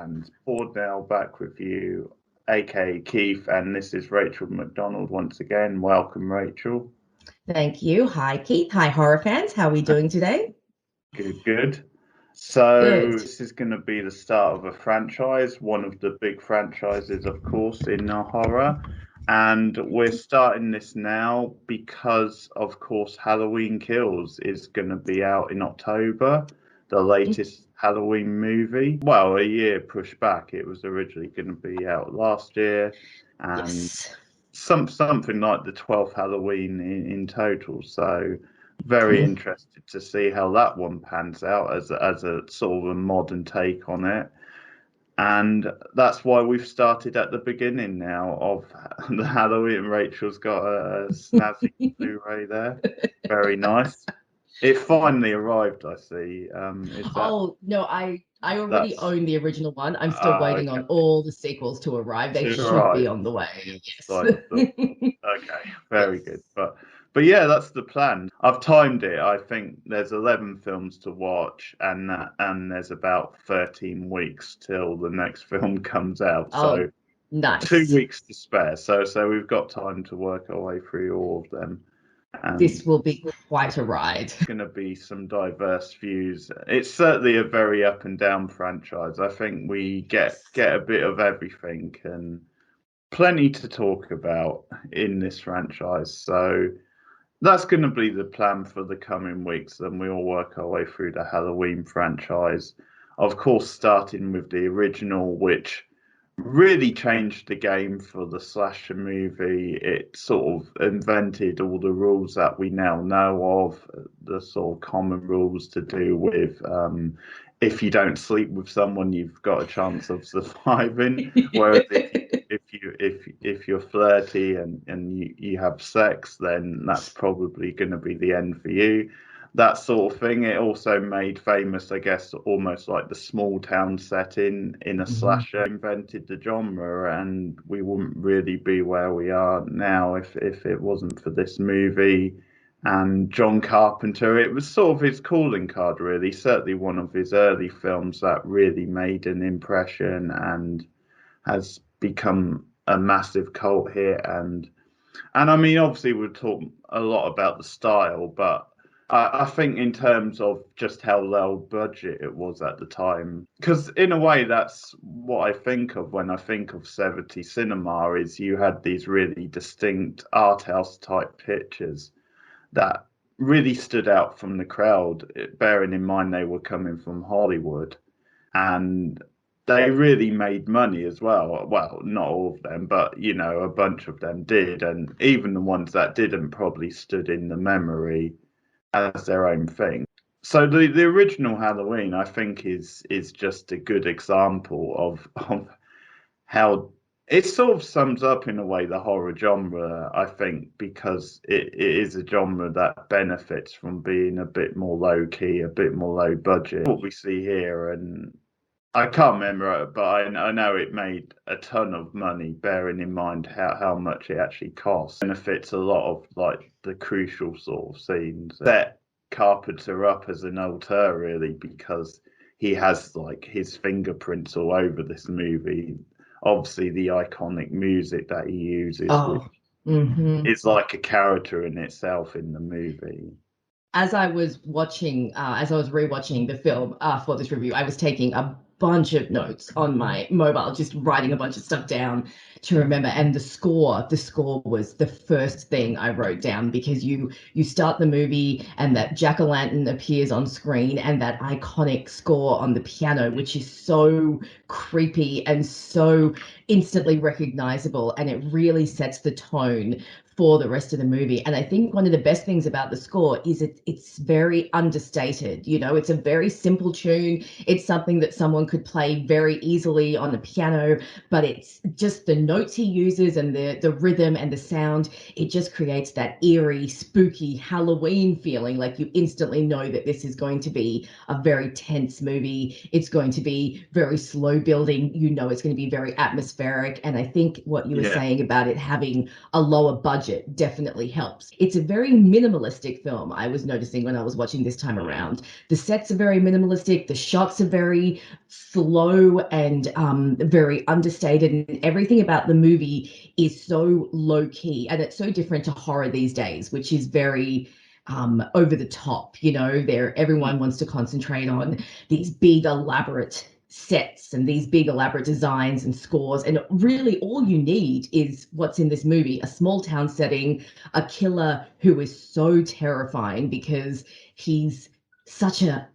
fans. Board now back with you, aka Keith, and this is Rachel McDonald once again. Welcome, Rachel. Thank you. Hi, Keith. Hi, horror fans. How are we doing today? Good. So Good. this is going to be the start of a franchise, one of the big franchises, of course, in horror. And we're starting this now because, of course, Halloween Kills is going to be out in October, the latest Halloween movie. Well, a year pushed back. It was originally going to be out last year, and Yes. something like the 12th Halloween in total. So very interested to see how that one pans out as a sort of a modern take on it. And that's why we've started at the beginning now of the Halloween. Rachel's got a snazzy Blu-ray there. Very nice. It finally arrived, I see. Oh, no, I already own the original one. I'm still waiting on all the sequels to arrive. They should be on the way. Yes. Okay, very good. But yeah, that's the plan. I've timed it. I think there's 11 films to watch, and there's about 13 weeks till the next film comes out. So nice. 2 weeks to spare. So we've got time to work our way through all of them. And this will be quite a ride. It's going to be some diverse views. It's certainly a very up and down franchise. I think we get a bit of everything and plenty to talk about in this franchise. So that's going to be the plan for the coming weeks. And we'll work our way through the Halloween franchise. Of course, starting with the original, which really changed the game for the slasher movie. It sort of invented all the rules that we now know of, the sort of common rules to do with if you don't sleep with someone, you've got a chance of surviving. Whereas if you're flirty and you have sex, then that's probably going to be the end for you. That sort of thing. It also made famous, I guess, almost like the small town setting in a slasher. Invented the genre, and we wouldn't really be where we are now if it wasn't for this movie. And John Carpenter, it was sort of his calling card, really. Certainly one of his early films that really made an impression and has become a massive cult hit. And I mean, obviously, we'll talk a lot about the style, but I think in terms of just how low budget it was at the time, because in a way that's what I think of when I think of 70s cinema, is you had these really distinct art house type pictures that really stood out from the crowd, bearing in mind they were coming from Hollywood, and they really made money as well. Well, not all of them, but a bunch of them did, and even the ones that didn't probably stood in the memory as their own thing. So the original Halloween, I think, is just a good example of how it sort of sums up in a way the horror genre, I think, because it is a genre that benefits from being a bit more low key, a bit more low budget. What we see here, and I can't remember it, but I know it made a ton of money, bearing in mind how much it actually costs. Benefits a lot of like the crucial sort of scenes. Set Carpenter up as an auteur, really, because he has like his fingerprints all over this movie. Obviously, the iconic music that he uses, which is like a character in itself in the movie. As I was rewatching the film for this review, I was taking a bunch of notes on my mobile, just writing a bunch of stuff down to remember. And the score was the first thing I wrote down, because you start the movie and that jack-o'-lantern appears on screen and that iconic score on the piano, which is so creepy and so instantly recognizable, and it really sets the tone for the rest of the movie. And I think one of the best things about the score is it's very understated. It's a very simple tune. It's something that someone could play very easily on the piano, but it's just the notes he uses and the rhythm and the sound. It just creates that eerie, spooky Halloween feeling. Like you instantly know that this is going to be a very tense movie. It's going to be very slow building. It's going to be very atmospheric. And I think what you were saying about it having a lower budget definitely helps. It's a very minimalistic film, I was noticing when I was watching this time around. The sets are very minimalistic. The shots are very slow and very understated, and everything about the movie is so low key, and it's so different to horror these days, which is very over the top. You know, there Mm. everyone wants to concentrate on these big elaborate sets and these big elaborate designs and scores, and really all you need is what's in this movie: a small town setting, a killer who is so terrifying because he's such a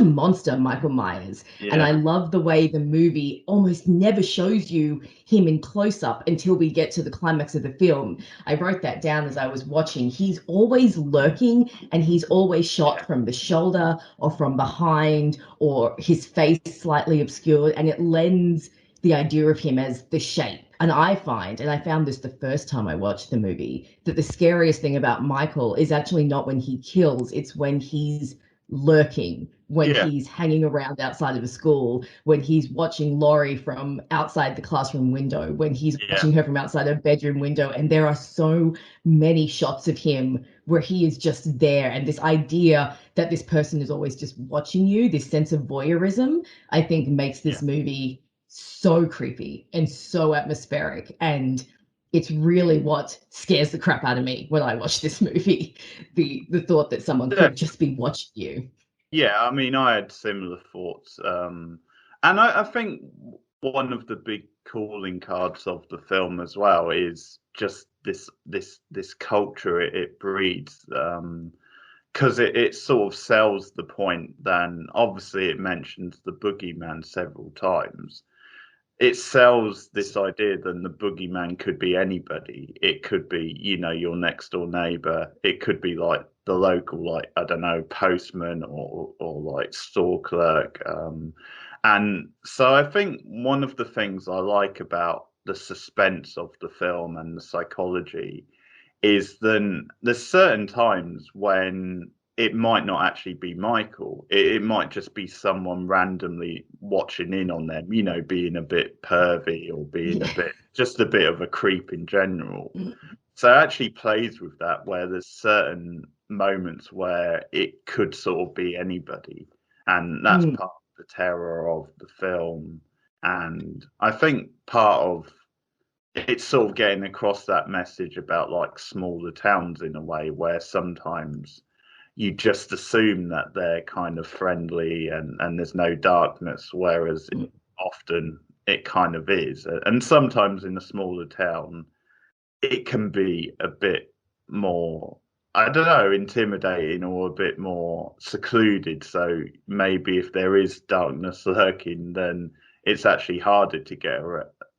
monster, Michael Myers. And Yeah. I love the way the movie almost never shows you him in close up until we get to the climax of the film. I wrote that down as I was watching. He's always lurking, and he's always Yeah. shot from the shoulder or from behind, or his face slightly obscured, and it lends the idea of him as the shape. And I find, and I found this the first time I watched the movie, that the scariest thing about Michael is actually not when he kills, it's when he's lurking, when Yeah. he's hanging around outside of a school, when he's watching Laurie from outside the classroom window, when he's Yeah. watching her from outside her bedroom window. And there are so many shots of him where he is just there. And this idea that this person is always just watching you, this sense of voyeurism, I think makes Yeah. this movie so creepy and so atmospheric. And it's really what scares the crap out of me when I watch this movie. The thought that someone could just be watching you. Yeah, I mean, I had similar thoughts, and I think one of the big calling cards of the film as well is just this culture it breeds, because it sort of sells the point. Then obviously it mentions the boogeyman several times. It sells this idea that the boogeyman could be anybody. It could be, your next door neighbor. It could be like the local, like, I don't know, postman or like store clerk. And so I think one of the things I like about the suspense of the film and the psychology is then there's certain times when it might not actually be Michael. It might just be someone randomly watching in on them, being a bit pervy or being Yeah. just a bit of a creep in general. So it actually plays with that where there's certain moments where it could sort of be anybody. And that's Mm. part of the terror of the film. And I think part of it's sort of getting across that message about like smaller towns in a way where sometimes you just assume that they're kind of friendly and there's no darkness, whereas often it kind of is. And sometimes in a smaller town, it can be a bit more, I don't know, intimidating or a bit more secluded. So maybe if there is darkness lurking, then it's actually harder to get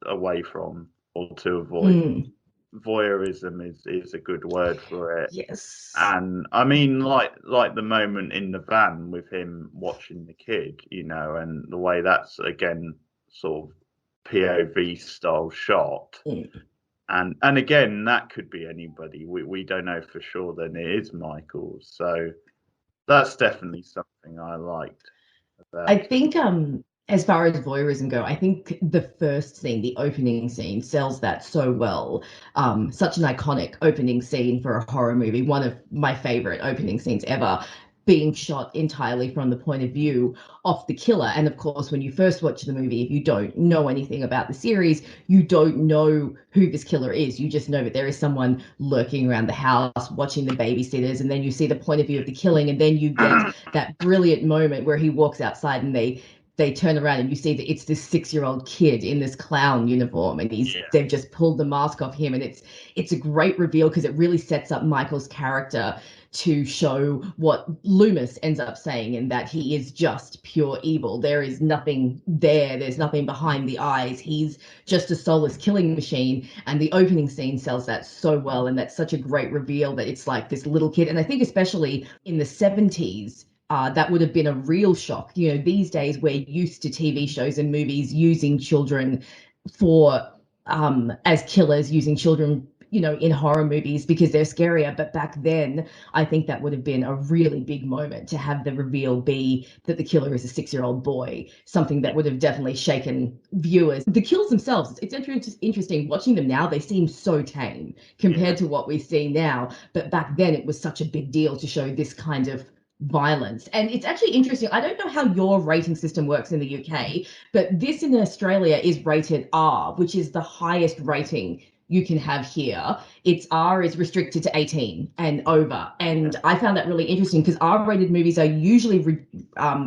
away from or to avoid. Mm. Voyeurism is a good word for it. Yes. And I mean, like the moment in the van with him watching the kid, and the way that's again sort of POV style shot. Mm. And again, that could be anybody. We don't know for sure. Then it is Michael. So that's definitely something I liked I about it. think as far as voyeurism go, I think the first scene, the opening scene, sells that so well. Such an iconic opening scene for a horror movie, one of my favorite opening scenes ever, being shot entirely from the point of view of the killer. And of course, when you first watch the movie, if you don't know anything about the series, you don't know who this killer is. You just know that there is someone lurking around the house, watching the babysitters, and then you see the point of view of the killing, and then you get that brilliant moment where he walks outside and they turn around and you see that it's this 6-year-old kid in this clown uniform, and Yeah, they've just pulled the mask off him, and it's a great reveal because it really sets up Michael's character to show what Loomis ends up saying, in that he is just pure evil. There is nothing there. There's nothing behind the eyes. He's just a soulless killing machine. And the opening scene sells that so well. And that's such a great reveal that it's like this little kid. And I think especially in the 70s, that would have been a real shock. You know, these days we're used to TV shows and movies using children for as killers, using children, you know, in horror movies because they're scarier. But back then, I think that would have been a really big moment to have the reveal be that the killer is a 6-year-old boy, something yeah, that would have definitely shaken viewers. The kills themselves, it's interesting watching them now. They seem so tame yeah, compared to what we see now. But back then, it was such a big deal to show this kind of violence. And it's actually interesting. I don't know how your rating system works in the UK, but this in Australia is rated R, which is the highest rating you can have here. It's R is restricted to 18 and over. And I found that really interesting because R-rated movies are usually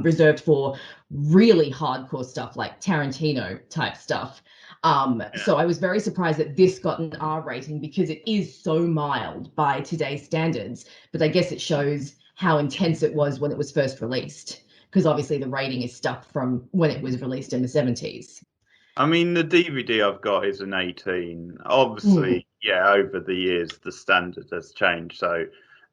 reserved for really hardcore stuff like Tarantino type stuff. Yeah. So I was very surprised that this got an R rating because it is so mild by today's standards. But I guess it shows how intense it was when it was first released, because obviously the rating is stuck from when it was released in the 70s. I mean, the DVD I've got is an 18. Mm, Obviously, yeah, over the years, the standard has changed. So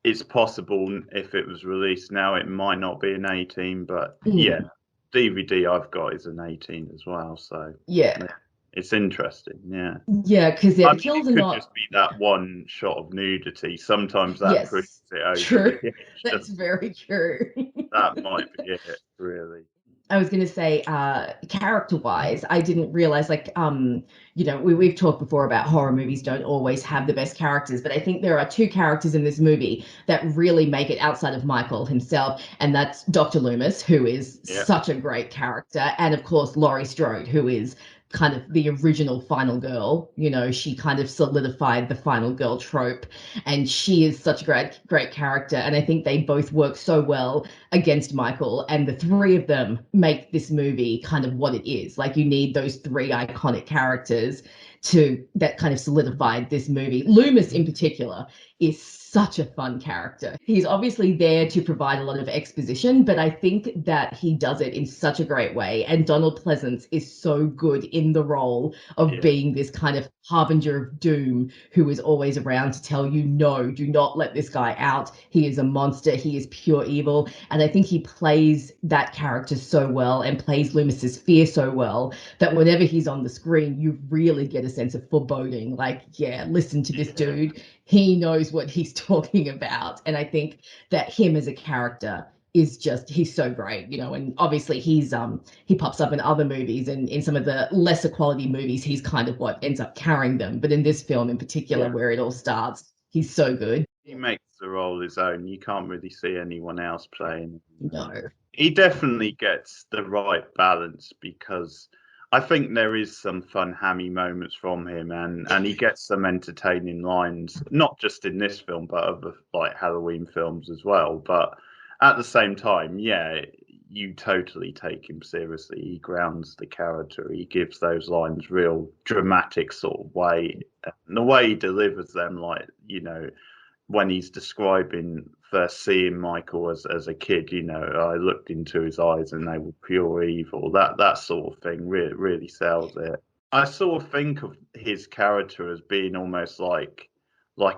it's possible if it was released now, it might not be an 18. But yeah, mm, DVD I've got is an 18 as well. So yeah. yeah, it's interesting. Yeah. Yeah, because I the mean, kills it are could just not. be that one shot of nudity. Sometimes that proves Yes, it over the true. years. That's Just very true. that might be it, really. I was going to say, character wise, I didn't realize, like, we've talked before about horror movies don't always have the best characters, but I think there are two characters in this movie that really make it outside of Michael himself, and that's Dr. Loomis, who is Yeah. such a great character, and of course, Laurie Strode, who is kind of the original final girl. She kind of solidified the final girl trope, and she is such a great character, and I think they both work so well against Michael, and the three of them make this movie kind of what it is. Like, you need those three iconic characters to that kind of solidified this movie. Loomis in particular is such a fun character. He's obviously there to provide a lot of exposition, but I think that he does it in such a great way. And Donald Pleasance is so good in the role of Yeah. being this kind of harbinger of doom who is always around to tell you, no, do not let this guy out. He is a monster. He is pure evil. And I think he plays that character so well and plays Loomis's fear so well that whenever he's on the screen, you really get a sense of foreboding. Like, yeah, listen to this Yeah. dude. He knows what he's talking about. And I think that him as a character is just, he's so great, and obviously he pops up in other movies, and in some of the lesser quality movies he's kind of what ends up carrying them, but in this film in particular Yeah. where it all starts, he's so good. He makes the role his own. You can't really see anyone else playing. No. He definitely gets the right balance because I think there is some fun hammy moments from him, and he gets some entertaining lines, not just in this film, but other like Halloween films as well. But at the same time, yeah, you totally take him seriously. He grounds the character. He gives those lines real dramatic sort of way. And the way he delivers them, like, when he's describing first seeing Michael as a kid, I looked into his eyes and they were pure evil. That sort of thing really sells it. I sort of think of his character as being almost like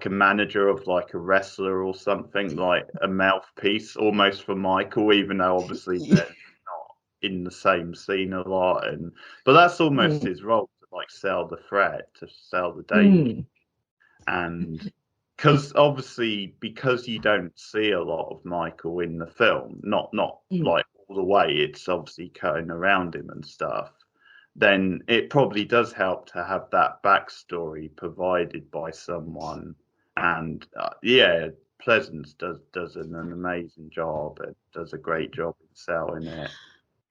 a manager of like a wrestler or something, like a mouthpiece almost for Michael, even though obviously they're not in the same scene a lot. But that's almost Mm, his role, to like sell the threat, to sell the danger. mm, And because you don't see a lot of Michael in the film, not mm. like all the way, it's obviously cutting around him and stuff, then it probably does help to have that backstory provided by someone. And yeah, Pleasance does an amazing job and does a great job in selling it.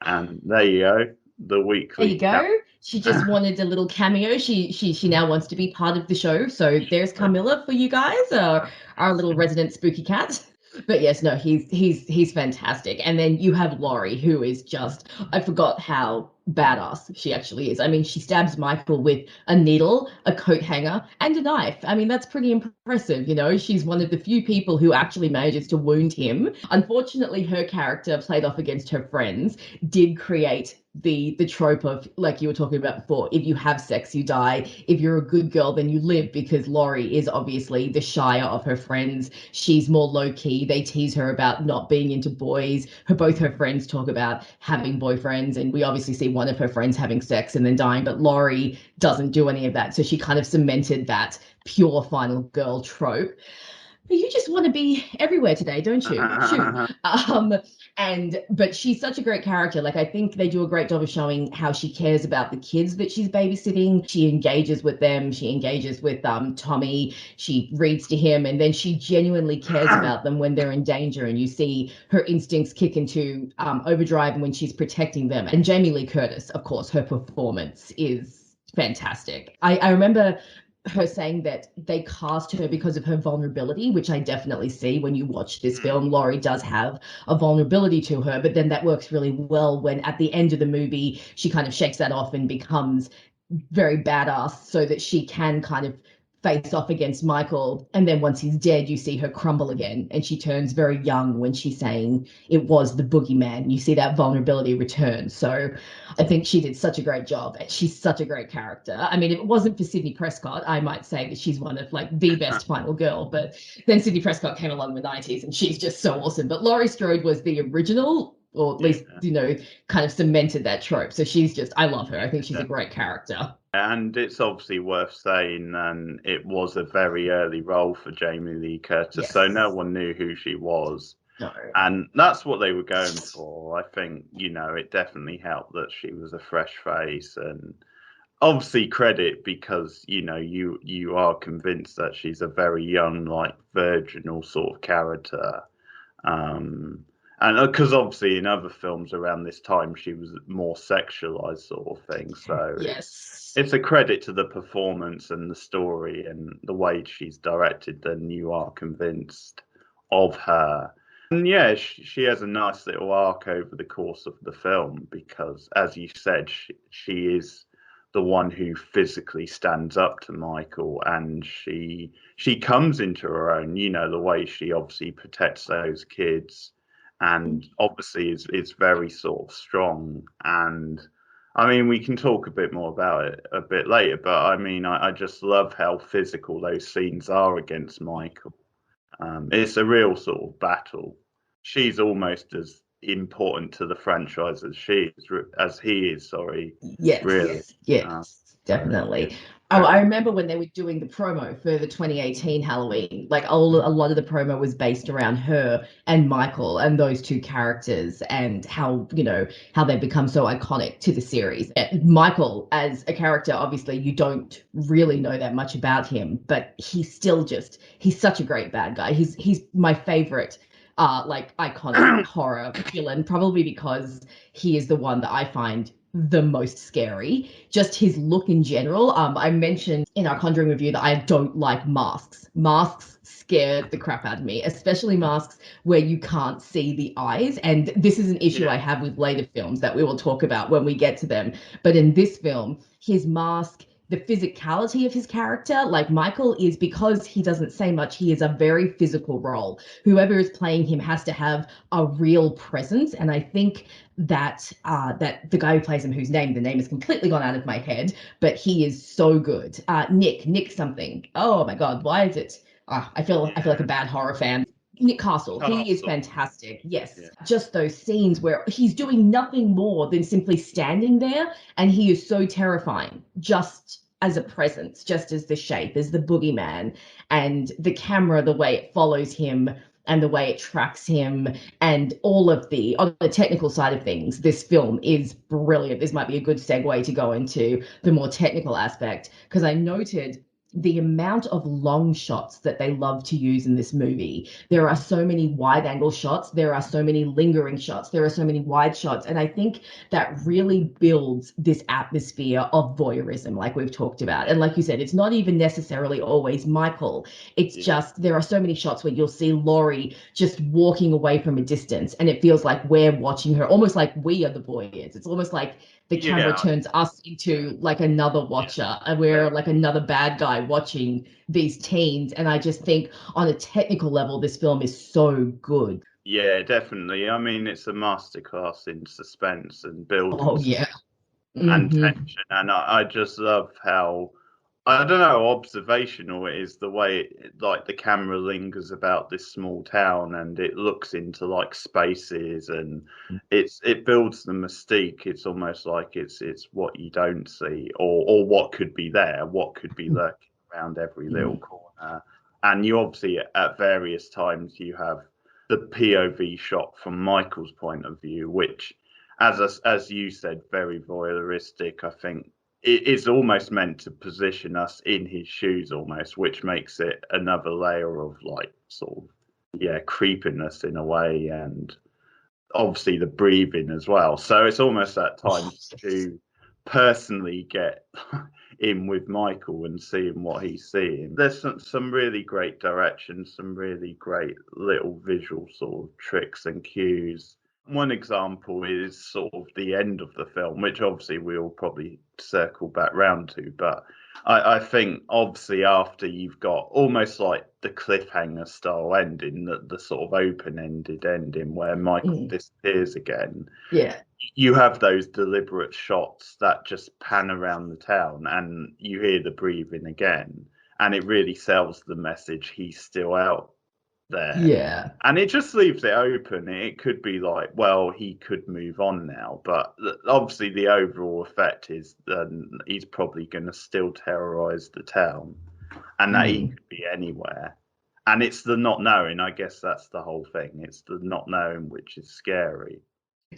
And there you go, the There weekly you go. She just wanted a little cameo. She now wants to be part of the show. So there's Carmilla for you guys, our little resident spooky cat. But yes, no, he's fantastic. And then you have Laurie, who is just, I forgot how badass she actually is. I mean, she stabs Michael with a needle, a coat hanger, and a knife. I mean, that's pretty impressive. She's one of the few people who actually manages to wound him. Unfortunately, her character, played off against her friends, did create the trope of, like you were talking about before, if you have sex you die, if you're a good girl then you live, because Laurie is obviously the shyer of her friends. She's more low key. They tease her about not being into boys. Both her friends talk about having boyfriends, and we obviously see one of her friends having sex and then dying, but Laurie doesn't do any of that, so she kind of cemented that pure final girl trope. You just want to be everywhere today, don't you? Shoot. But she's such a great character. Like, I think they do a great job of showing how she cares about the kids that she's babysitting. She engages with them. She engages with Tommy. She reads to him, and then she genuinely cares about them when they're in danger. And you see her instincts kick into overdrive when she's protecting them. And Jamie Lee Curtis, of course, her performance is fantastic. I remember her saying that they cast her because of her vulnerability, which I definitely see when you watch this film. Laurie does have a vulnerability to her, but then that works really well when at the end of the movie, she kind of shakes that off and becomes very badass so that she can kind of face off against Michael. And then once he's dead, you see her crumble again. And she turns very young when she's saying it was the boogeyman. You see that vulnerability return. So I think she did such a great job. And she's such a great character. I mean, if it wasn't for Sydney Prescott, I might say that she's one of like the best final girl. But then Sydney Prescott came along in the 90s and she's just so awesome. But Laurie Strode was the original, or at least, kind of cemented that trope. So she's just, I love her. I think she's a great character. And it's obviously worth saying, and it was a very early role for Jamie Lee Curtis, so no one knew who she was. No. And that's what they were going for. I think, it definitely helped that she was a fresh face, and obviously credit because, you are convinced that she's a very young, like virginal sort of character. And because obviously in other films around this time, she was more sexualized sort of thing. So it's a credit to the performance and the story and the way she's directed. Then you are convinced of her. And yeah, she has a nice little arc over the course of the film because, as you said, she is the one who physically stands up to Michael, and she comes into her own. The way she obviously protects those kids, and obviously is very sort of strong. And I mean, we can talk a bit more about it a bit later, but I mean, I just love how physical those scenes are against Michael. It's a real sort of battle. She's almost as important to the franchise as he is. Sorry, really. Yes, definitely. So, Oh, I remember when they were doing the promo for the 2018 Halloween. Like a lot of the promo was based around her and Michael and those two characters and how how they've become so iconic to the series. Michael as a character, obviously, you don't really know that much about him, but he's such a great bad guy. He's my favorite like iconic horror villain, probably because he is the one that I find the most scary. Just his look in general. I mentioned in our Conjuring review that I don't like masks. Masks scare the crap out of me, especially masks where you can't see the eyes. And this is an issue I have with later films that we will talk about when we get to them. But in this film, his mask, the physicality of his character, like Michael, is because he doesn't say much, he is a very physical role. Whoever is playing him has to have a real presence. And I think that that the guy who plays him, the name has completely gone out of my head, but he is so good. Nick something. Oh my God, why is it? I feel like a bad horror fan. Nick Castle. He is fantastic. Yes. Just those scenes where he's doing nothing more than simply standing there, and he is so terrifying just as a presence, just as the shape, as the boogeyman, and the camera, the way it follows him and the way it tracks him, and all of on the technical side of things, this film is brilliant. This might be a good segue to go into the more technical aspect, because I noted the amount of long shots that they love to use in this movie. There are so many wide angle shots, there are so many lingering shots, there are so many wide shots, and I think that really builds this atmosphere of voyeurism, like we've talked about. And like you said, it's not even necessarily always Michael. It's just there are so many shots where you'll see Laurie just walking away from a distance, and it feels like we're watching her, almost like we are the voyeurs. It's almost like the camera turns us into like another watcher, and we're like another bad guy watching these teens. And I just think on a technical level, this film is so good. Yeah, definitely. I mean, it's a masterclass in suspense and building and tension. And I just love how, I don't know how observational it is, the way like the camera lingers about this small town and it looks into like spaces, and it builds the mystique. It's almost like it's what you don't see, or what could be there, what could be lurking around every little corner. And you obviously at various times you have the POV shot from Michael's point of view, which, as you said, very voyeuristic. I think it is almost meant to position us in his shoes, almost, which makes it another layer of like sort of creepiness in a way, and obviously the breathing as well. So it's almost that time to personally get in with Michael and seeing what he's seeing. There's some really great direction, some really great little visual sort of tricks and cues. One example is sort of the end of the film, which obviously we'll probably circle back round to, but I think obviously after you've got almost like the cliffhanger style ending, the sort of open-ended ending where Michael disappears again. Yeah. You have those deliberate shots that just pan around the town and you hear the breathing again, and it really sells the message he's still out there. Yeah. And it just leaves it open. It could be like, well, he could move on now, but obviously the overall effect is he's probably going to still terrorize the town, and that he could be anywhere. And it's the not knowing. I guess that's the whole thing. It's the not knowing, which is scary.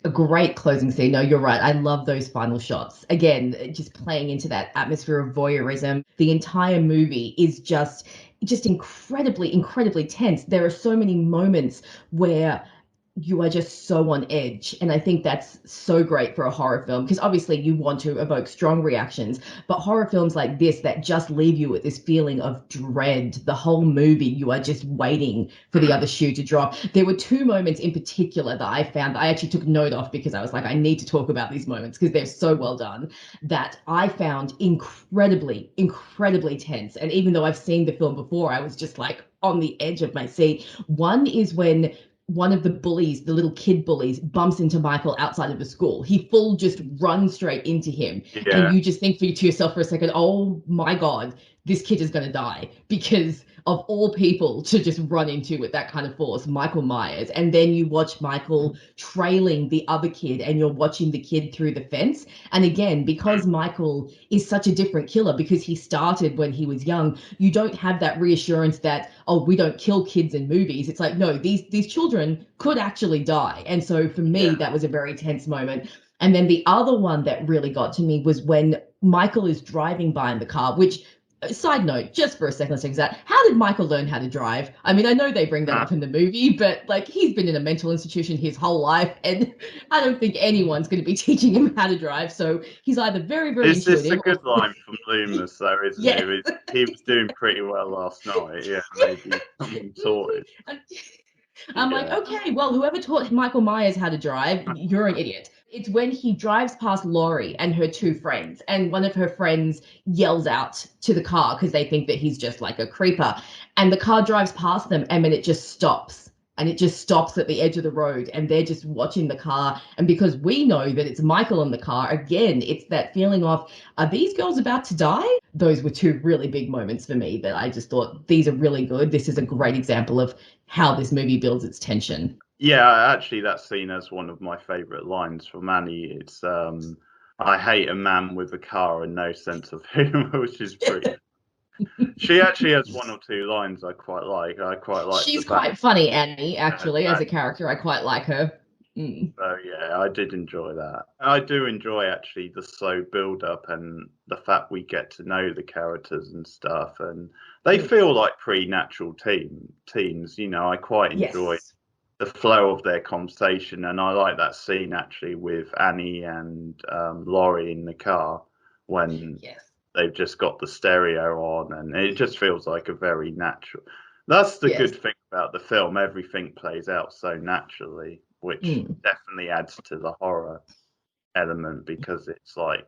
A great closing scene. No, you're right. I love those final shots. Again, just playing into that atmosphere of voyeurism. The entire movie is just incredibly, incredibly tense. There are so many moments where you are just so on edge. And I think that's so great for a horror film, because obviously you want to evoke strong reactions, but horror films like this that just leave you with this feeling of dread the whole movie, you are just waiting for the other shoe to drop. There were two moments in particular that I found I actually took note of, because I was like, I need to talk about these moments because they're so well done, that I found incredibly, incredibly tense. And even though I've seen the film before, I was just like on the edge of my seat. One is when one of the bullies, the little kid bullies, bumps into Michael outside of the school. He full just runs straight into him. Yeah. And you just think to yourself for a second, oh my God, this kid is going to die, because of all people to just run into with that kind of force, Michael Myers. And then you watch Michael trailing the other kid, and you're watching the kid through the fence. And again, because Michael is such a different killer, because he started when he was young, you don't have that reassurance that, oh, we don't kill kids in movies. It's like, no, these children could actually die. And so for me, that was a very tense moment. And then the other one that really got to me was when Michael is driving by in the car, which, side note, just for a second, let's take that. How did Michael learn how to drive? I mean, I know they bring that up in the movie, but like, he's been in a mental institution his whole life, and I don't think anyone's going to be teaching him how to drive. So he's either very, very intuitive. It's a good line from Loomis, though, isn't it? He was doing pretty well last night. Yeah, maybe something sorted. I'm like, okay, well, whoever taught Michael Myers how to drive, you're an idiot. It's when he drives past Laurie and her two friends, and one of her friends yells out to the car because they think that he's just like a creeper. And the car drives past them, and then it just stops. And it just stops at the edge of the road, and they're just watching the car. And because we know that it's Michael in the car, again, it's that feeling of, are these girls about to die? Those were two really big moments for me that I just thought, these are really good. This is a great example of how this movie builds its tension. Yeah, actually, that's seen as one of my favourite lines from Annie. It's, I hate a man with a car and no sense of humour, which is pretty. She actually has one or two lines I quite like. She's quite funny, Annie, actually, as a character. I quite like her. So yeah, I did enjoy that. I do enjoy actually the slow build up and the fact we get to know the characters and stuff, and they feel like pre-natural teens. You know, I quite enjoy the flow of their conversation, and I like that scene actually with Annie and Laurie in the car when they've just got the stereo on, and it just feels like a very natural. That's the good thing about the film. Everything plays out so naturally, which definitely adds to the horror element, because it's like,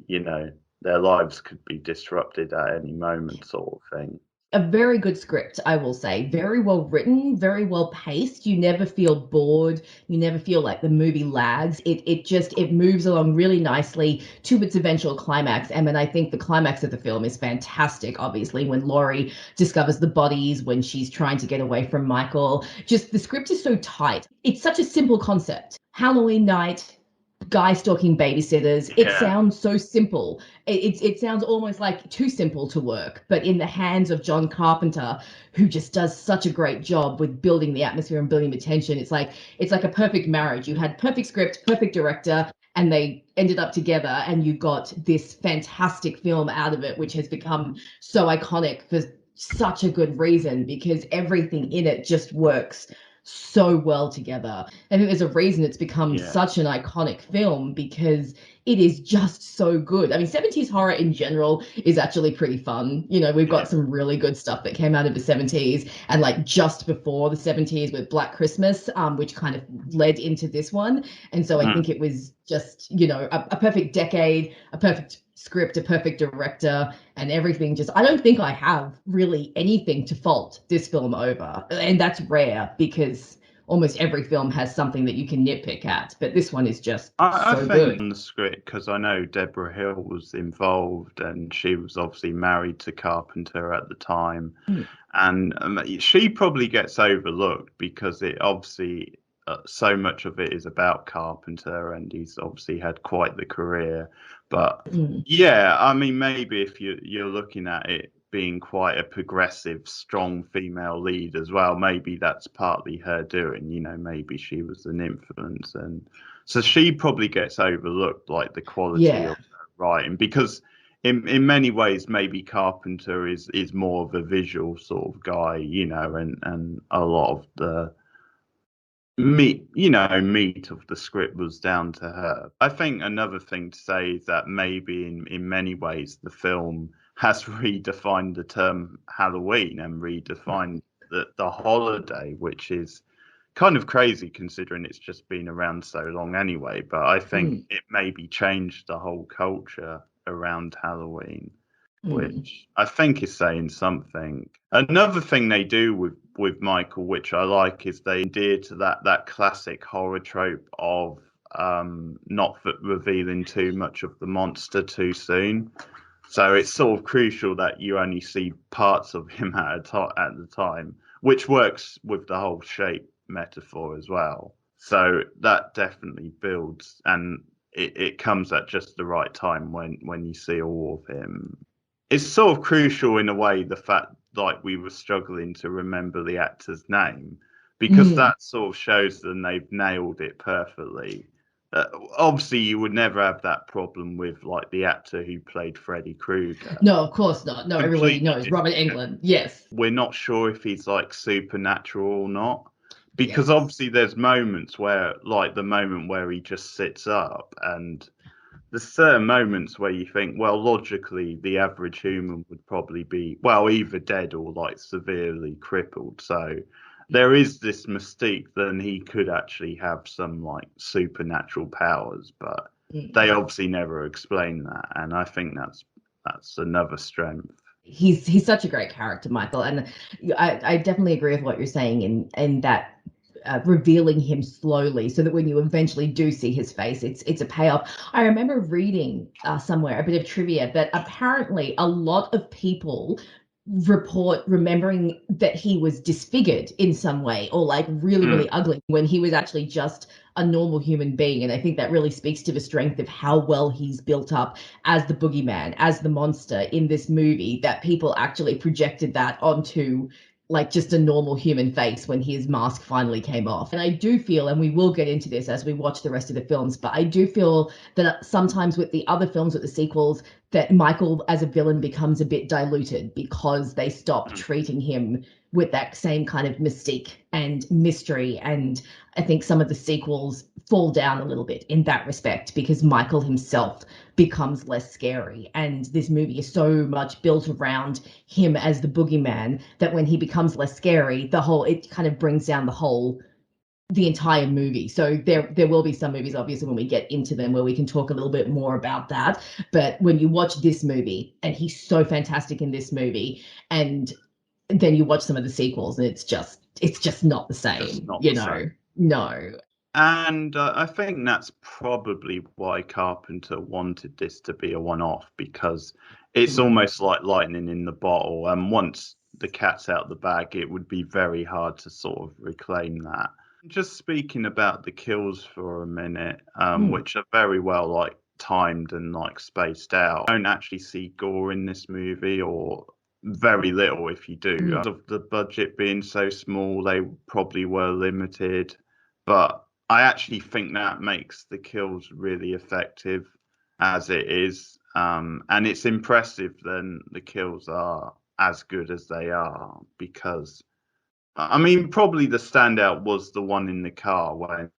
you know, their lives could be disrupted at any moment, sort of thing. A very good script, I will say. Very well written, very well paced. You never feel bored. You never feel like the movie lags. It moves along really nicely to its eventual climax. And then I think the climax of the film is fantastic, obviously, when Laurie discovers the bodies, when she's trying to get away from Michael. Just the script is so tight. It's such a simple concept. Halloween night, guy stalking babysitters. It Yeah. sounds so simple. It sounds almost like too simple to work, but in the hands of John Carpenter, who just does such a great job with building the atmosphere and building the tension, it's like a perfect marriage. You had perfect script, perfect director, and they ended up together, and you got this fantastic film out of it, which has become so iconic for such a good reason because everything in it just works so well together. I think there's a reason it's become Yeah. such an iconic film because it is just so good. I mean, 70s horror in general is actually pretty fun. You know, we've got Yeah. some really good stuff that came out of the 70s and like just before the 70s with Black Christmas, which kind of led into this one. And so I think it was just, you know, a perfect decade, a perfect script, a perfect director, and everything. Just, I don't think I have really anything to fault this film over. And that's rare because almost every film has something that you can nitpick at, but this one is just I so think good. on the script, because I know Deborah Hill was involved and she was obviously married to Carpenter at the time. Mm. And she probably gets overlooked because it obviously so much of it is about Carpenter and he's obviously had quite the career. But Mm. yeah, I mean, maybe if you're looking at it being quite a progressive, strong female lead as well, maybe that's partly her doing, you know, maybe she was an influence. And so she probably gets overlooked, like the quality Yeah. of her writing, because in many ways maybe Carpenter is more of a visual sort of guy, you know, and a lot of the meat of the script was down to her. I think another thing to say is that maybe in many ways the film has redefined the term Halloween and redefined the holiday, which is kind of crazy considering it's just been around so long anyway. But I think Mm. it maybe changed the whole culture around Halloween, Mm. which I think is saying something. Another thing they do with Michael, which I like, is they endear to that classic horror trope of not revealing too much of the monster too soon. So it's sort of crucial that you only see parts of him at the time, which works with the whole shape metaphor as well. So that definitely builds, and it comes at just the right time when you see all of him. It's sort of crucial in a way, the fact like we were struggling to remember the actor's name, because Mm. that sort of shows them they've nailed it perfectly. Uh, Obviously, you would never have that problem with like the actor who played Freddy Krueger. No, of course not. No, everybody Completely knows Robert different. Englund. Yes. We're not sure if he's like supernatural or not, because Yes. obviously there's moments where, like the moment where he just sits up, and there's certain moments where you think, well, logically, the average human would probably be, well, either dead or like severely crippled. So there is this mystique that he could actually have some like supernatural powers, but they Mm. obviously never explain that. And I think that's another strength. He's such a great character, Michael, and I definitely agree with what you're saying in that revealing him slowly, so that when you eventually do see his face, it's a payoff. I remember reading somewhere a bit of trivia that apparently a lot of people report remembering that he was disfigured in some way or like really Mm, really ugly when he was actually just a normal human being. And I think that really speaks to the strength of how well he's built up as the boogeyman, as the monster in this movie, that people actually projected that onto like just a normal human face when his mask finally came off. And I do feel, and we will get into this as we watch the rest of the films, but I do feel that sometimes with the other films, with the sequels, that Michael as a villain becomes a bit diluted because they stop mm. treating him with that same kind of mystique and mystery. And I think some of the sequels fall down a little bit in that respect because Michael himself becomes less scary. And this movie is so much built around him as the boogeyman that when he becomes less scary, it kind of brings down the entire movie. So there will be some movies, obviously, when we get into them, where we can talk a little bit more about that. But when you watch this movie, and he's so fantastic in this movie, and then you watch some of the sequels, and it's just not the Just same, not you the same. know. No. And I think that's probably why Carpenter wanted this to be a one-off, because it's Mm. almost like lightning in the bottle. And once the cat's out of the bag, it would be very hard to sort of reclaim that. Just speaking about the kills for a minute, Mm, which are very well like timed and like spaced out. I don't actually see gore in this movie, or very little if you do. mm. Because of the budget being so small, they probably were limited. But I actually think that makes the kills really effective as it is. And it's impressive then the kills are as good as they are because I mean, probably the standout was the one in the car when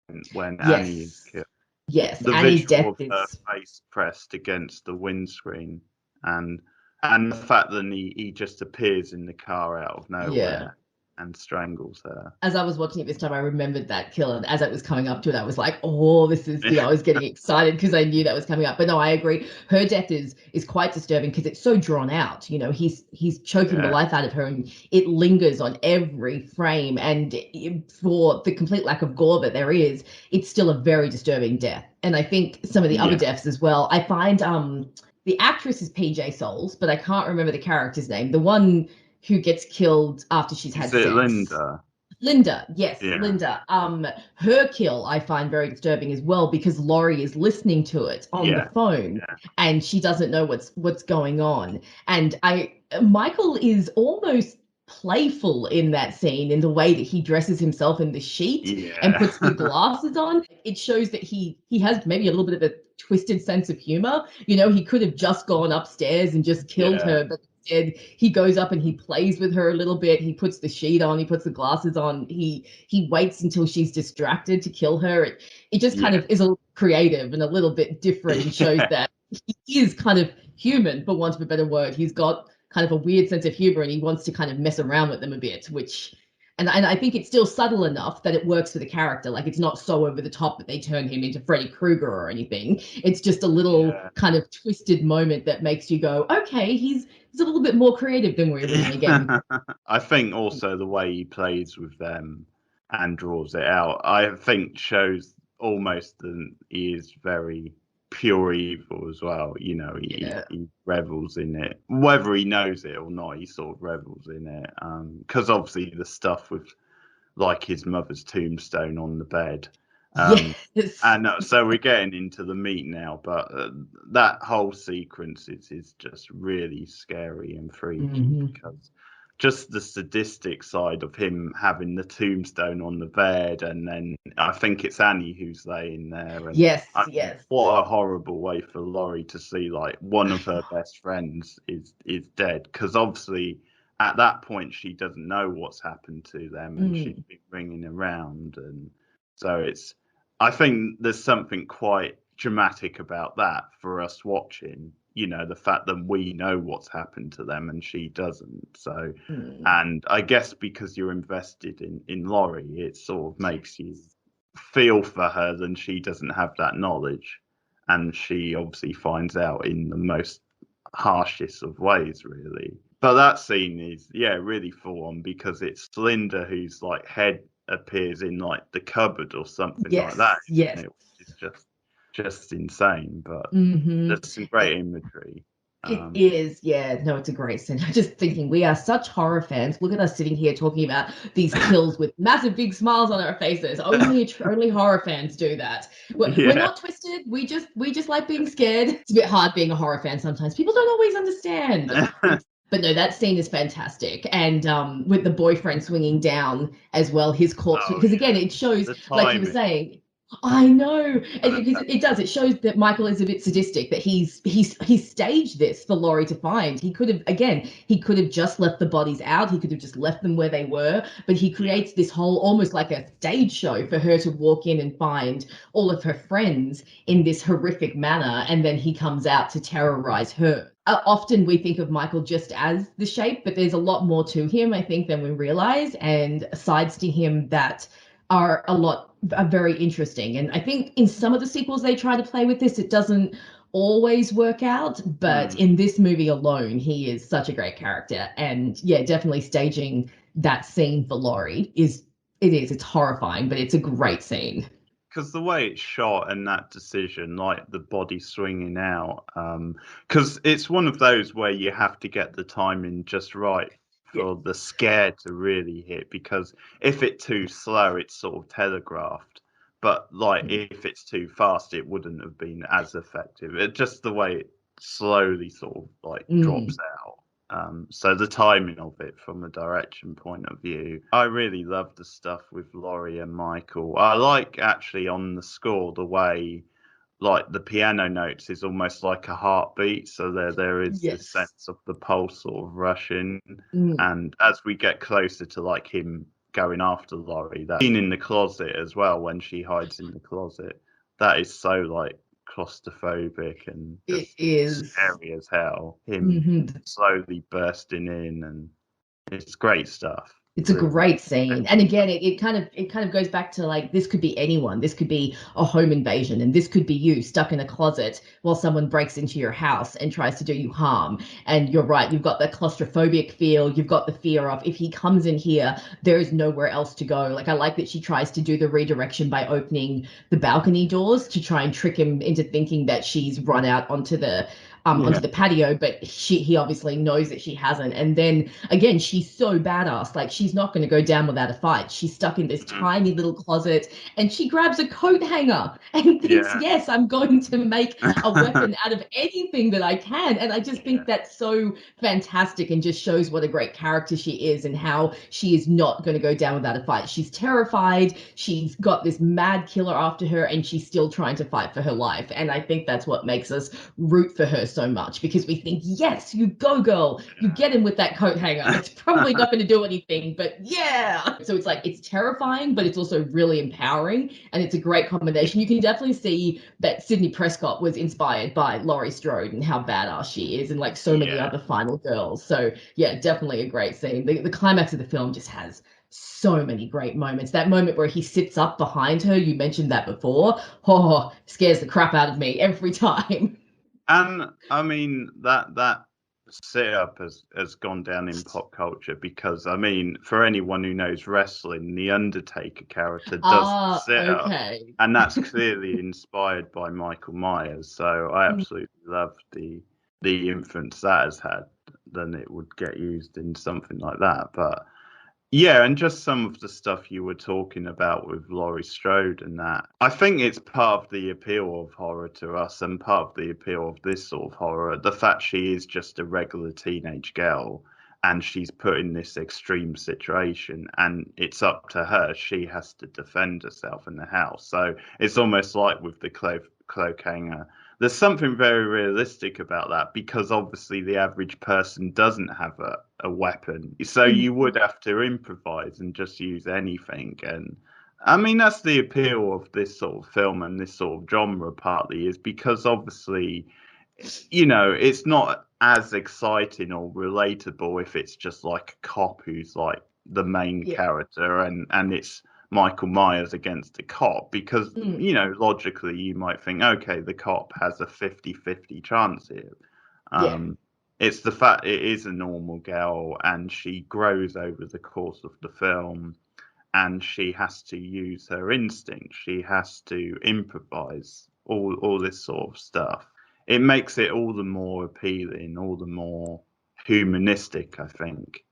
Annie is Yes, killed. yes. The Annie's visual death of her is, face pressed against the windscreen, and and the fact that he just appears in the car out of yeah. nowhere and strangles her. As I was watching it this time, I remembered that kill, and as it was coming up to it, I was like, "Oh, this is." I was getting excited because I knew that was coming up. But no, I agree. Her death is quite disturbing because it's so drawn out. He's choking the Yeah, life out of her, and it lingers on every frame. And for the complete lack of gore that there is, it's still a very disturbing death. And I think some of the other yeah. deaths as well. I find the actress is PJ Souls, but I can't remember the character's name. The one who gets killed after she's Is had it sex. Linda? Linda, yes, Yeah, Linda. Her kill I find very disturbing as well because Laurie is listening to it on the yeah, phone yeah, and she doesn't know what's going on. And Michael is almost playful in that scene in the way that he dresses himself in the sheet and yeah, puts the glasses on. It shows that he has maybe a little bit of a twisted sense of humor. He could have just gone upstairs and just killed yeah, her, but instead he goes up and he plays with her a little bit. He puts the sheet on, he puts the glasses on, he waits until she's distracted to kill her. It just kind yeah, of is a little creative and a little bit different and shows yeah, that he is kind of human, for want of a better word. He's got kind of a weird sense of humor and he wants to kind of mess around with them a bit, which and I think it's still subtle enough that it works for the character. Like it's not so over the top that they turn him into Freddy Krueger or anything. It's just a little yeah. kind of twisted moment that makes you go, okay, he's a little bit more creative than we originally gave him. I think also the way he plays with them and draws it out, I think shows almost that he is very pure evil as well. Yeah. He revels in it, whether he knows it or not. He sort of revels in it because obviously the stuff with like his mother's tombstone on the bed. Um, Yes. and so we're getting into the meat now, but that whole sequence is just really scary and freaky Hmm. because just the sadistic side of him having the tombstone on the bed, and then I think it's Annie who's laying there, and Yes, I mean, yes. what a horrible way for Laurie to see like one of her best friends is dead because obviously at that point she doesn't know what's happened to them and she's Mm. been ringing around, and so I think there's something quite dramatic about that for us watching, the fact that we know what's happened to them and she doesn't. So, Mm. and I guess because you're invested in Laurie, it sort of makes you feel for her, and she doesn't have that knowledge, and she obviously finds out in the most harshest of ways, really. But that scene is, yeah, really full on because it's Linda whose like head appears in like the cupboard or something like that, Yes, yes. isn't it? Which is just insane. But Hmm. there's some great imagery. It Um, is, yeah. No, it's a great scene. I'm just thinking, we are such horror fans. Look at us sitting here talking about these kills with massive big smiles on our faces. Only horror fans do that. We're yeah, not twisted. We just like being scared. It's a bit hard being a horror fan sometimes. People don't always understand. But no, that scene is fantastic, and with the boyfriend swinging down as well, his corpse. oh Because again, yeah, it shows, the like you were timing. saying, I know, Uh, because it does. It shows that Michael is a bit sadistic. That he's staged this for Laurie to find. He could have just left the bodies out. He could have just left them where they were. But he yeah, creates this whole almost like a stage show for her to walk in and find all of her friends in this horrific manner, and then he comes out to terrorize her. Often we think of Michael just as the shape, but there's a lot more to him, I think, than we realize, and sides to him that are very interesting. And I think in some of the sequels they try to play with this, it doesn't always work out. But mm. in this movie alone, he is such a great character. And yeah, definitely staging that scene for Laurie it's horrifying, but it's a great scene. Because the way it's shot and that decision, like the body swinging out, because it's one of those where you have to get the timing just right for the scare to really hit, because if it's too slow, it's sort of telegraphed. But like if it's too fast, it wouldn't have been as effective. It just the way it slowly sort of like drops Mm. out. So the timing of it from a direction point of view, I really love the stuff with Laurie and Michael. I like actually on the score the way like the piano notes is almost like a heartbeat, so there is this Yes. sense of the pulse sort of rushing. Mm. And as we get closer to like him going after Laurie, that scene in the closet as well, when she hides in the closet, that is so like claustrophobic and It just is. scary as hell, him Mhm. slowly bursting in, and it's great stuff, It's a really. great scene. And again, it kind of goes back to like this could be anyone. This could be a home invasion, and this could be you stuck in a closet while someone breaks into your house and tries to do you harm. And you're right, you've got that claustrophobic feel, you've got the fear of if he comes in here, there is nowhere else to go. Like I like that she tries to do the redirection by opening the balcony doors to try and trick him into thinking that she's run out onto Yeah. the patio, but he obviously knows that she hasn't. And then again, she's so badass. Like she's not going to go down without a fight. She's stuck in this Mhm. tiny little closet, and she grabs a coat hanger and thinks, Yeah. "Yes, I'm going to make a weapon out of anything that I can." And I just Yeah. think that's so fantastic and just shows what a great character she is and how she is not going to go down without a fight. She's terrified. She's got this mad killer after her, and she's still trying to fight for her life. And I think that's what makes us root for her so much, because we think, yes, you go, girl, you get him with that coat hanger. It's probably not going to do anything, but yeah. So it's like, it's terrifying, but it's also really empowering. And it's a great combination. You can definitely see that Sydney Prescott was inspired by Laurie Strode and how badass she is, and like so many Yeah. other final girls. So yeah, definitely a great scene. The climax of the film just has so many great moments. That moment where he sits up behind her, you mentioned that before. Oh, scares the crap out of me every time. And I mean that setup has gone down in pop culture, because I mean, for anyone who knows wrestling, the Undertaker character does the Ah, setup, okay. and that's clearly inspired by Michael Myers. So I absolutely love the influence that has had. Then it would get used in something like that, but yeah, and just some of the stuff you were talking about with Laurie Strode and that. I think it's part of the appeal of horror to us, and part of the appeal of this sort of horror. The fact she is just a regular teenage girl and she's put in this extreme situation, and it's up to her. She has to defend herself in the house. So it's almost like with the cloak hanger. There's something very realistic about that, because obviously the average person doesn't have a weapon. So Mhm. you would have to improvise and just use anything. And I mean, that's the appeal of this sort of film and this sort of genre, partly, is because obviously, it's not as exciting or relatable if it's just like a cop who's like the main Yeah. character, and it's Michael Myers against a cop, because Mm. logically you might think, okay, the cop has a 50-50 chance here. Yeah. um it's the fact it is a normal girl, and she grows over the course of the film, and she has to use her instinct. She has to improvise, all this sort of stuff. It makes it all the more appealing, all the more humanistic, I think,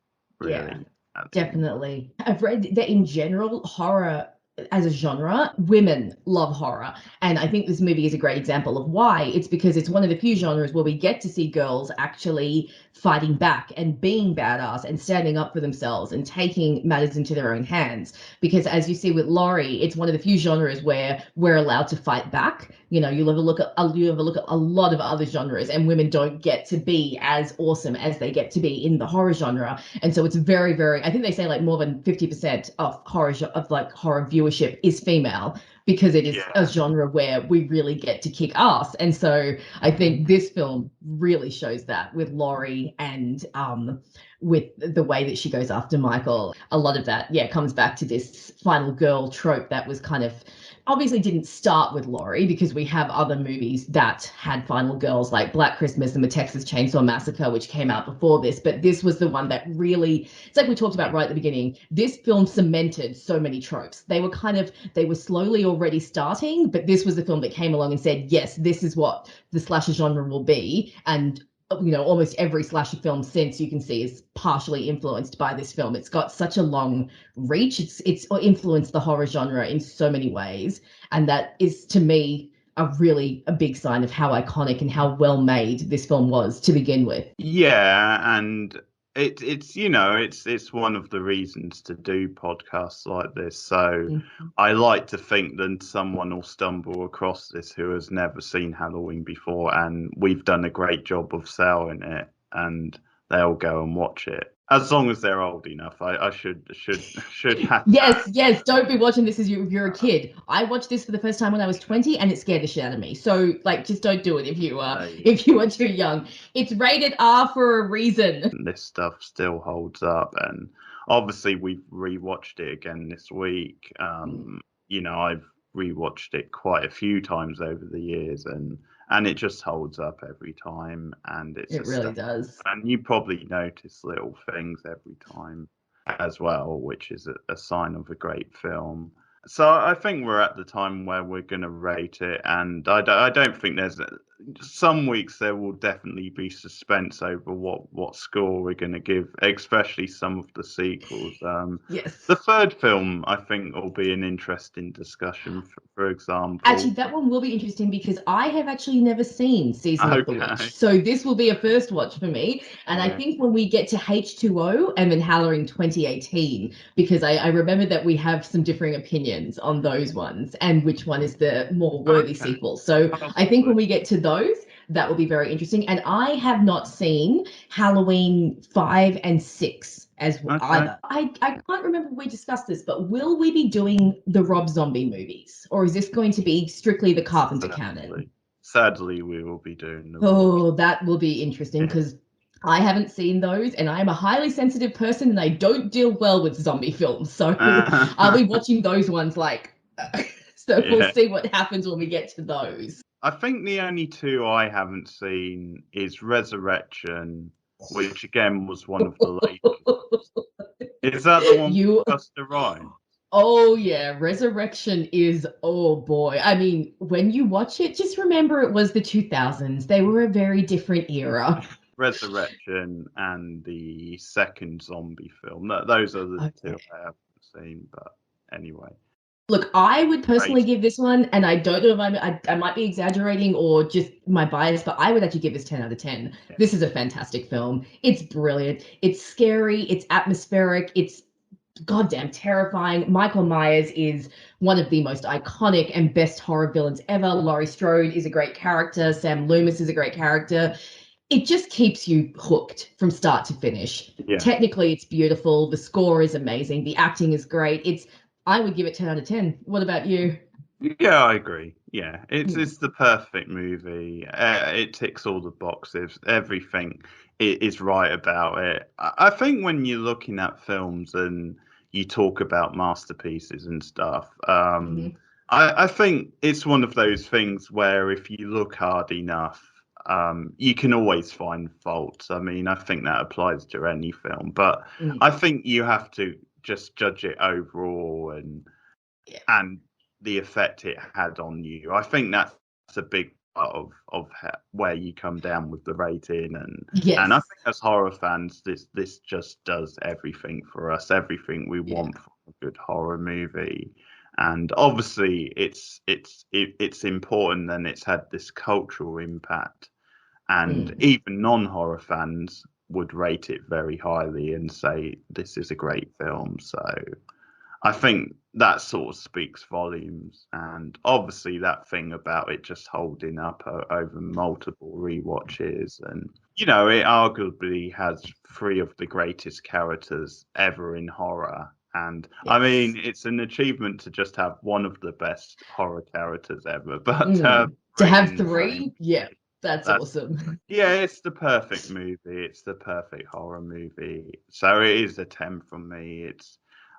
Yeah. really, at the end. Definitely. I've read that in general, horror as a genre, women love horror. And I think this movie is a great example of why. It's because it's one of the few genres where we get to see girls actually fighting back and being badass and standing up for themselves and taking matters into their own hands. Because as you see with Laurie, it's one of the few genres where we're allowed to fight back. You have a look at a lot of other genres, and women don't get to be as awesome as they get to be in the horror genre. And so it's very, very, I think they say like more than 50% of horror viewership is female, because it is a Yeah. genre where we really get to kick ass. And so I think this film really shows that with Laurie, and with the way that she goes after Michael. A lot of that, yeah, comes back to this final girl trope that was kind of obviously didn't start with Laurie, because we have other movies that had final girls like Black Christmas and the Texas Chainsaw Massacre, which came out before this. But this was the one that really, it's like we talked about right at the beginning, this film cemented so many tropes. They were slowly already starting, but this was the film that came along and said, yes, this is what the slasher genre will be. And almost every slasher film since, you can see, is partially influenced by this film. It's got such a long reach. It's influenced the horror genre in so many ways, and that is, to me, a big sign of how iconic and how well made this film was to begin with. Yeah, and it's one of the reasons to do podcasts like this. So Mhm. I like to think that someone will stumble across this who has never seen Halloween before, and we've done a great job of selling it, and they'll go and watch it. As long as they're old enough, I should have Yes, yes. Don't be watching this as you're a kid. I watched this for the first time when I was 20, and it scared the shit out of me. So, like, just don't do it if you are too young. It's rated R for a reason. this stuff still holds up, and obviously we've rewatched it again this week. I've rewatched it quite a few times over the years, and it just holds up every time, and it's It really does. and you probably notice little things every time as well, which is a sign of a great film. So I think we're at the time where we're going to rate it, and I don't think some weeks there will definitely be suspense over what score we're going to give, especially some of the sequels. Yes. The third film, I think, will be an interesting discussion. For example, Actually, that one will be interesting because I have actually never seen Season of the Witch. So this will be a first watch for me. And I think when we get to H2O and then Halloween 2018, because I remember that we have some differing opinions on those ones and which one is the more worthy sequel. So I think when we get to those, that will be very interesting. And I have not seen Halloween 5 and 6 as either. I can't remember if we discussed this, but will we be doing the Rob Zombie movies, or is this going to be strictly the Carpenter canon? Sadly, we will be doing them. Oh, that will be interesting because I haven't seen those, and I am a highly sensitive person, and I don't deal well with zombie films. So I'll be watching those ones so we'll see what happens when we get to those. I think the only two I haven't seen is Resurrection, which again was one of the latest. Is that the one with Busta Rhymes? Oh yeah, Resurrection is, oh boy. I mean, when you watch it, just remember it was the 2000s. They were a very different era. Resurrection and the second zombie film. Those are the two I haven't seen, but anyway. Look, I would personally give this one, and I don't know if I might be exaggerating or just my bias, but I would actually give this 10 out of 10. Yeah. This is a fantastic film. It's brilliant. It's scary. It's atmospheric. It's goddamn terrifying. Michael Myers is one of the most iconic and best horror villains ever. Laurie Strode is a great character. Sam Loomis is a great character. It just keeps you hooked from start to finish. Yeah. Technically, it's beautiful. The score is amazing. The acting is great. I would give it 10 out of 10. What about you? Yeah, I agree. Yeah, it's the perfect movie. It ticks all the boxes. Everything is right about it. I think when you're looking at films and you talk about masterpieces and stuff, I think it's one of those things where if you look hard enough, you can always find faults. I mean, I think that applies to any film, but I think you have to just judge it overall and the effect it had on you. I think that's a big part of where you come down with the rating, and I think as horror fans, this just does everything for us, everything we want from a good horror movie. And obviously, it's important, and it's had this cultural impact, and even non-horror fans would rate it very highly and say this is a great film. So I think that sort of speaks volumes, and obviously that thing about it just holding up over multiple rewatches, and it arguably has three of the greatest characters ever in horror. And I mean, it's an achievement to just have one of the best horror characters ever, but to have three, that's awesome. Yeah, it's the perfect movie. It's the perfect horror movie. So it is a 10 from me.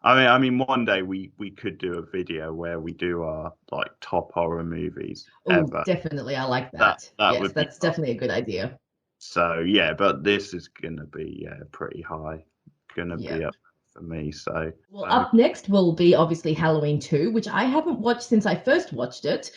I mean, one day we could do a video where we do our top horror movies ever. Definitely, I like that. Yes, that's definitely a good idea. So yeah, but this is gonna be pretty high. Gonna be up for me. So up next will be obviously Halloween 2, which I haven't watched since I first watched it.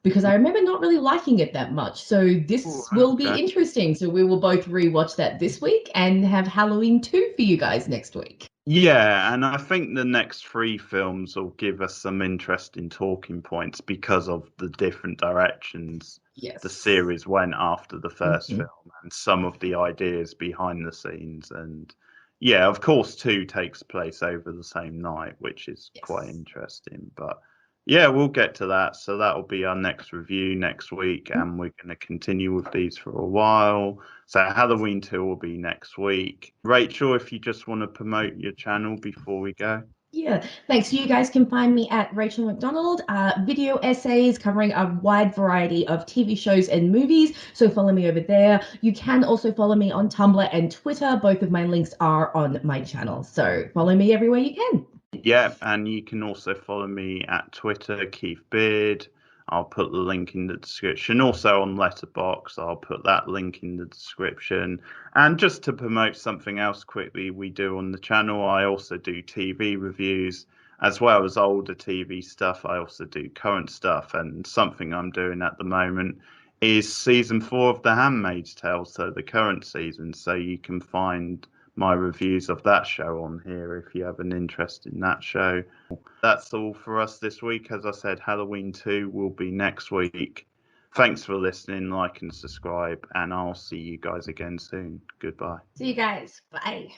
because I remember not really liking it that much. So Ooh, this will be okay. interesting. So we will both rewatch that this week and have Halloween 2 for you guys next week. Yeah, and I think the next three films will give us some interesting talking points because of the different directions the Yes. series went after the first Mhm. film and some of the ideas behind the scenes. And yeah, of course, two takes place over the same night, which is quite Yes. interesting. But yeah, we'll get to that. So that'll be our next review next week, and we're going to continue with these for a while. So Halloween 2 will be next week. Rachel, if you just want to promote your channel before we go. Yeah, thanks. You guys can find me at Rachel McDonald, video essays covering a wide variety of TV shows and movies. So follow me over there. You can also follow me on Tumblr and Twitter. Both of my links are on my channel. So follow me everywhere you can. Yeah, and you can also follow me at Twitter, Keith Beard. I'll put the link in the description. Also on Letterboxd, I'll put that link in the description. And just to promote something else quickly we do on the channel, I also do TV reviews as well as older TV stuff. I also do current stuff, and something I'm doing at the moment is season 4 of The Handmaid's Tale, so the current season. So you can find my reviews of that show on here if you have an interest in that show. That's all for us this week. As I said, Halloween 2 will be next week. Thanks for listening, like and subscribe, and I'll see you guys again soon. Goodbye. See you guys. Bye.